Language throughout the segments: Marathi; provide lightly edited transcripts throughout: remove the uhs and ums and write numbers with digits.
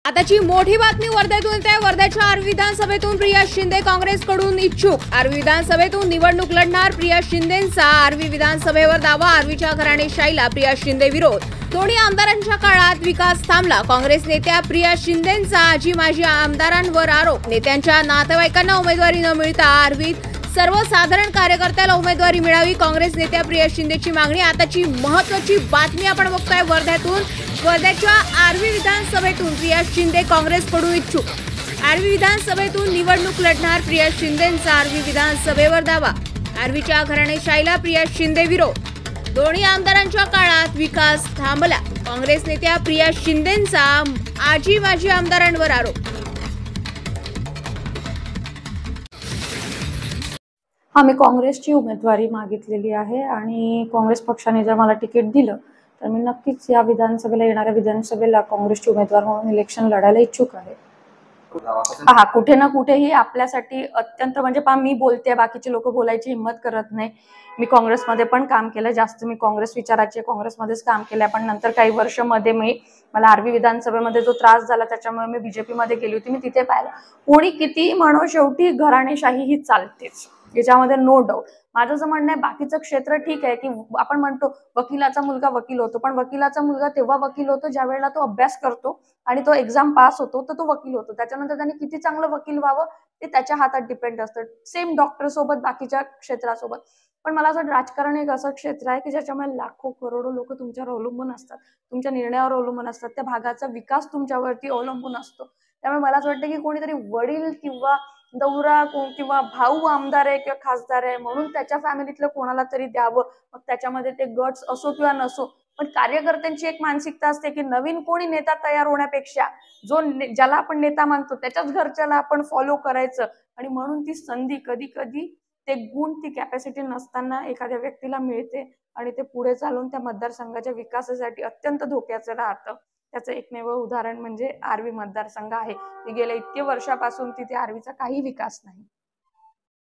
आताची मोठी बातमी वर्ध्यातून येते। वर्ध्याच्या आर्वी विधानसभेतून प्रिया शिंदे काँग्रेसकडून इच्छुक। आर्वी विधानसभेतून निवडणूक लढणार प्रिया शिंदेंचा आर्वी विधानसभेवर दावा। आर्वीच्या घराणेशाहीला प्रिया शिंदे विरोध। दोन्ही आमदारांच्या काळात विकास थांबला। काँग्रेस नेत्या प्रिया शिंदेंचा आजी माजी आमदारांवर आरोप। नेत्यांच्या नातेवाईकांना उमेदवारी न मिळता आर्वीत सर्वसाधारण कार्यकर्त्याला उमेदवारी मिळावी, काँग्रेस नेत्या प्रिया शिंदेची मागणी। आताची महत्त्वाची बातमी आपण बघतोय वर्ध्यातून। वर्ध्याच्या आर्वी विधानसभेतून प्रिया शिंदे काँग्रेसकडून इच्छुक। आर्वी विधानसभेतून निवडणूक लढणार प्रिया शिंदेंचा आर्वी विधानसभेवर दावा। आर्वीच्या घराणेशाहीला प्रिया शिंदे विरोध। दोन्ही आमदारांच्या काळात विकास थांबला। काँग्रेस नेत्या प्रिया शिंदेंचा आजी माजी आमदारांवर आरोप। आम्ही काँग्रेसची उमेदवारी मागितलेली आहे आणि काँग्रेस पक्षाने जर मला तिकीट दिलं तर मी नक्कीच या विधानसभेला येणाऱ्या विधानसभेला काँग्रेसची उमेदवार म्हणून इलेक्शन लढायला इच्छुक आहे। पहा, कुठे ना कुठेही आपल्यासाठी अत्यंत म्हणजे मी बोलते, बाकीचे लोक बोलायची हिंमत करत नाही। मी काँग्रेसमध्ये पण काम केलं, जास्त मी काँग्रेस विचाराचे काँग्रेसमध्येच काम केलंय, पण नंतर काही वर्षामध्ये मला आर्वी विधानसभेमध्ये जो त्रास झाला त्याच्यामुळे मी बीजेपी मध्ये गेली होती। मी तिथे पाहिलं कोणी किती म्हणो, शेवटी घराणेशाही ही चालतेच, याच्यामध्ये नो डाऊट। माझं असं म्हणणं आहे, बाकीचं क्षेत्र ठीक आहे की आपण म्हणतो वकिलाचा मुलगा वकील होतो, पण वकिलाचा मुलगा तेव्हा वकील होतो ज्या वेळेला तो अभ्यास करतो आणि तो एक्झाम पास होतो तर तो वकील होतो। त्याच्यानंतर त्याने किती चांगलं वकील व्हावं ते त्याच्या हातात डिपेंड असतं। सेम डॉक्टर सोबत बाकीच्या क्षेत्रासोबत। पण मला असं वाटतं राजकारण एक असं क्षेत्र आहे की ज्याच्यामुळे लाखो करोडो लोक तुमच्यावर अवलंबून असतात, तुमच्या निर्णयावर अवलंबून असतात, त्या भागाचा विकास तुमच्यावरती अवलंबून असतो। त्यामुळे मला असं वाटतं की कोणीतरी वडील किंवा दौरा किंवा भाऊ आमदार आहे किंवा खासदार आहे म्हणून त्याच्या फॅमिलीतलं कोणाला तरी द्यावं, मग त्याच्यामध्ये ते गट्स असो किंवा नसो। पण कार्यकर्त्यांची एक मानसिकता असते की नवीन कोणी नेता तयार होण्यापेक्षा ज्याला आपण नेता मानतो त्याच्याच घरच्याला आपण फॉलो करायचं, आणि म्हणून ती संधी कधी कधी ते गुण, ती कॅपॅसिटी नसताना एखाद्या व्यक्तीला मिळते आणि ते पुढे चालून त्या मतदारसंघाच्या विकासासाठी अत्यंत धोक्याचं राहतं। त्याचं एकमेव उदाहरण म्हणजे आर्वी मतदारसंघ आहे। गेल्या इतके वर्षापासून तिथे आर्वीचा काही विकास नाही।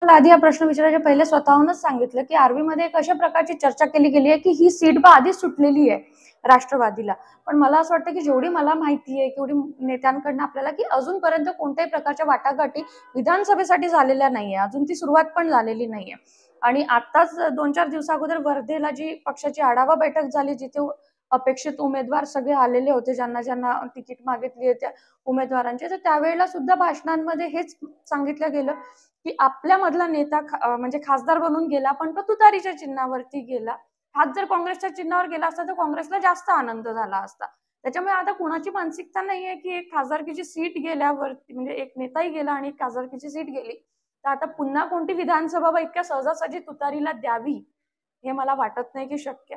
मला आधी हा प्रश्न विचारायच्या पहिले स्वतःहूनच सांगितलं की आर्वीमध्ये एक अशा प्रकारची चर्चा केली गेली आहे की ही सीट आधीच सुटलेली आहे राष्ट्रवादीला। पण मला असं वाटतं की जेवढी मला माहिती आहे तेवढी नेत्यांकडनं आपल्याला की अजूनपर्यंत कोणत्याही प्रकारच्या वाटाघाटी विधानसभेसाठी झालेल्या नाहीये, अजून ती सुरुवात पण झालेली नाहीये। आणि आताच 2-4 दिवसाअगोदर वर्धेला जी पक्षाची आढावा बैठक झाली, जिथे अपेक्षित उमेदवार सगळे आलेले होते, ज्यांना ज्यांना तिकीट मागितली त्या उमेदवारांचे, तर त्यावेळेला सुद्धा भाषणांमध्ये हेच सांगितलं गेलं की आपल्या मधला नेता म्हणजे खासदार बनून गेला पण तो तुतारीच्या चिन्हावरती गेला। हाच जर काँग्रेसच्या चिन्हावर गेला असता तर काँग्रेसला जास्त आनंद झाला असता। त्याच्यामुळे आता कुणाची मानसिकता नाहीये की एक खासदारकीची सीट गेल्यावरती, म्हणजे एक नेताही गेला आणि एक खासदारकीची सीट गेली तर आता पुन्हा कोणती विधानसभा इतक्या सहजासहजी तुतारीला द्यावी हे मला वाटत नाही की शक्य।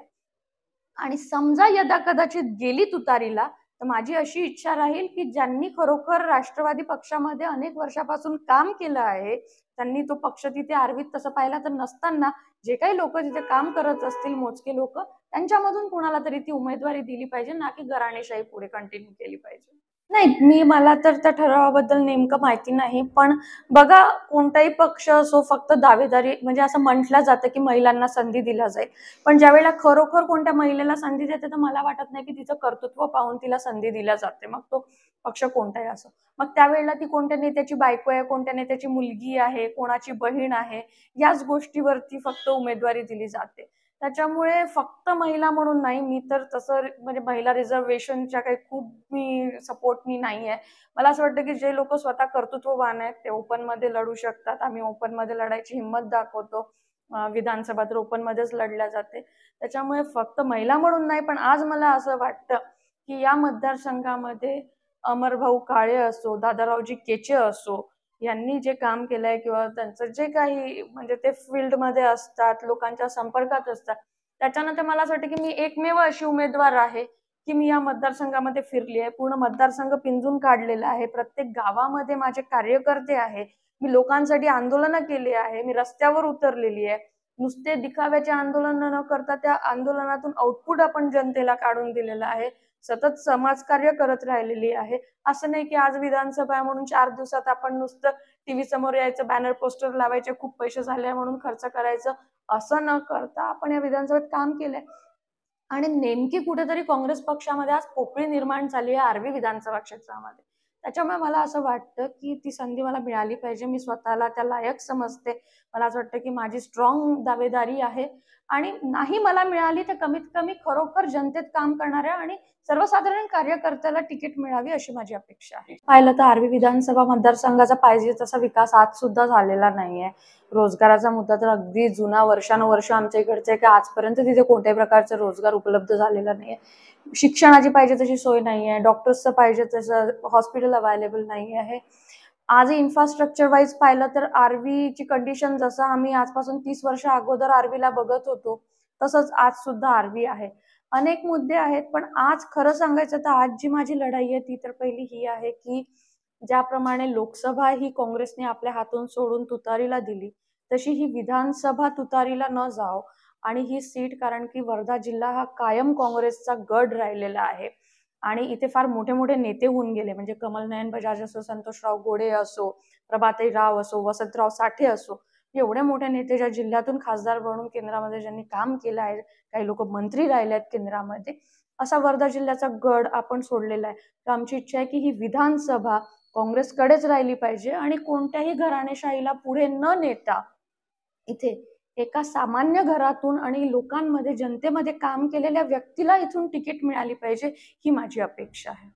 आणि समजा यदा कदाचित गेली तुतारीला तर माझी अशी इच्छा राहील की ज्यांनी खरोखर राष्ट्रवादी पक्षामध्ये अनेक वर्षापासून काम केलं आहे, त्यांनी तो पक्ष तिथे आर्वीत तसं पाहिला तर नसताना जे काही लोक तिथे काम करत असतील, मोजके लोक, त्यांच्यामधून कोणाला तरी ती उमेदवारी दिली पाहिजे, ना की घराणेशाही पुढे कंटिन्यू केली पाहिजे। नाही, मला तर त्या ठरावाबद्दल नेमकं माहिती नाही, पण बघा कोणताही पक्ष असो फक्त दावेदारी, म्हणजे असं म्हटलं जातं की महिलांना संधी दिला जाईल, पण ज्यावेळेला खरोखर कोणत्या महिलेला संधी देते तर मला वाटत नाही की तिचं कर्तृत्व पाहून तिला संधी दिल्या जाते, मग तो पक्ष कोणताही असो। मग त्यावेळेला ती कोणत्या नेत्याची बायको आहे, कोणत्या नेत्याची मुलगी आहे, कोणाची बहीण आहे, याच गोष्टीवरती फक्त उमेदवारी दिली जाते। त्याच्यामुळे फक्त महिला म्हणून नाही, मी तर तसं म्हणजे महिला रिझर्वेशनच्या काही खूप मी सपोर्टनी नाही आहे। मला असं वाटतं की जे लोक स्वतः कर्तृत्ववान आहेत ते ओपन मध्ये लढू शकतात। आम्ही ओपन मध्ये लढायची हिंमत दाखवतो, विधानसभा तर ओपन मध्येच लढल्या जाते। त्याच्यामुळे फक्त महिला म्हणून नाही, पण आज मला असं वाटतं की या मतदारसंघामध्ये अमरभाऊ काळे असो, दादारावजी केचे असो, यांनी जे काम केलंय किंवा त्यांचं जे काही म्हणजे ते फील्डमध्ये असतात, लोकांच्या संपर्कात असतात, त्याच्यानंतर मला असं वाटतं की मी एकमेव अशी उमेदवार आहे की मी या मतदारसंघामध्ये फिरली आहे, पूर्ण मतदारसंघ पिंजून काढलेला आहे, प्रत्येक गावामध्ये माझे कार्यकर्ते आहे, मी लोकांसाठी आंदोलनं केली आहे, मी रस्त्यावर उतरलेली आहे। नुसते दिखाव्याचे आंदोलन न करता त्या आंदोलनातून आउटपुट आपण जनतेला काढून दिलेलं आहे, सतत समाजकार्य करत राहिलेली आहे। असं नाही की आज विधानसभा आहे म्हणून 4 दिवसात आपण नुसतं टीव्ही समोर यायचं, बॅनर पोस्टर लावायचे, खूप पैसे झाले म्हणून खर्च करायचं, असं न करता आपण या विधानसभेत काम केलंय। आणि नेमकी कुठेतरी काँग्रेस पक्षामध्ये आज पोकळी निर्माण झाली आहे आर्वी विधानसभा क्षेत्रामध्ये। त्याच्यामुळे मला असं वाटतं की ती संधी मला मिळाली पाहिजे. मी स्वतःला त्या लायक समजते. मला असं वाटतं की माझी स्ट्रॉंग दावेदारी आहे आणि नाही मला मिळाली तर कमीत कमी खरोखर जनतेत काम करणाऱ्या आणि सर्वसाधारण कार्यकर्त्याला तिकीट मिळावी अशी माझी अपेक्षा आहे. पाहिलं तर आर्वी विधानसभा मतदारसंघाचा पाहिजे तसा विकास आज सुद्धा झालेला नाहीये. रोजगाराचा मुद्दा तर अगदी जुना वर्षानुवर्ष आमच्या इकडचे की आजपर्यंत तिथे कोणत्याही प्रकारचा रोजगार उपलब्ध झालेला नाहीये. शिक्षणाची पाहिजे तशी सोय नाहीये, डॉक्टर्सचं पाहिजे तसं हॉस्पिटल अवेलेबल नाही आहे. आजही इन्फ्रास्ट्रक्चर वाईज पाहिलं तर आर्वीची कंडिशन जसं आम्ही आजपासून 30 वर्ष अगोदर आर्वीला बघत होतो तसंच आज सुद्धा आर्वी आहे. अनेक मुद्दे आहेत, पण आज खरं सांगायचं तर आज जी माझी लढाई आहे ती तर पहिली ही आहे की ज्याप्रमाणे लोकसभा ही काँग्रेसने आपल्या हातून सोडून तुतारीला दिली, तशी ही विधानसभा तुतारीला न जाओ आणि ही सीट, कारण की वर्धा जिल्हा हा कायम काँग्रेसचा गड राहिलेला आहे आणि इथे फार मोठे मोठे नेते होऊन गेले, म्हणजे कमलनयन बजाज असो, संतोषराव गोडे असो, प्रभाताई राव असो, वसंतराव साठे असो, एवढे मोठे नेते ज्या जिल्ह्यातून खासदार बनून केंद्रामध्ये ज्यांनी काम केलं आहे, काही लोक मंत्री राहिले आहेत केंद्रामध्ये, असा वर्धा जिल्ह्याचा गड आपण सोडलेला आहे. तर आमची इच्छा आहे की ही विधानसभा काँग्रेसकडेच राहिली पाहिजे आणि कोणत्याही घराणेशाहीला पुढे न नेता इथे एका सामान्य घरातून आणि लोकांमध्ये जनतेमध्ये काम केलेल्या व्यक्तीला इथून तिकीट मिळाली पाहिजे, ही माझी अपेक्षा आहे.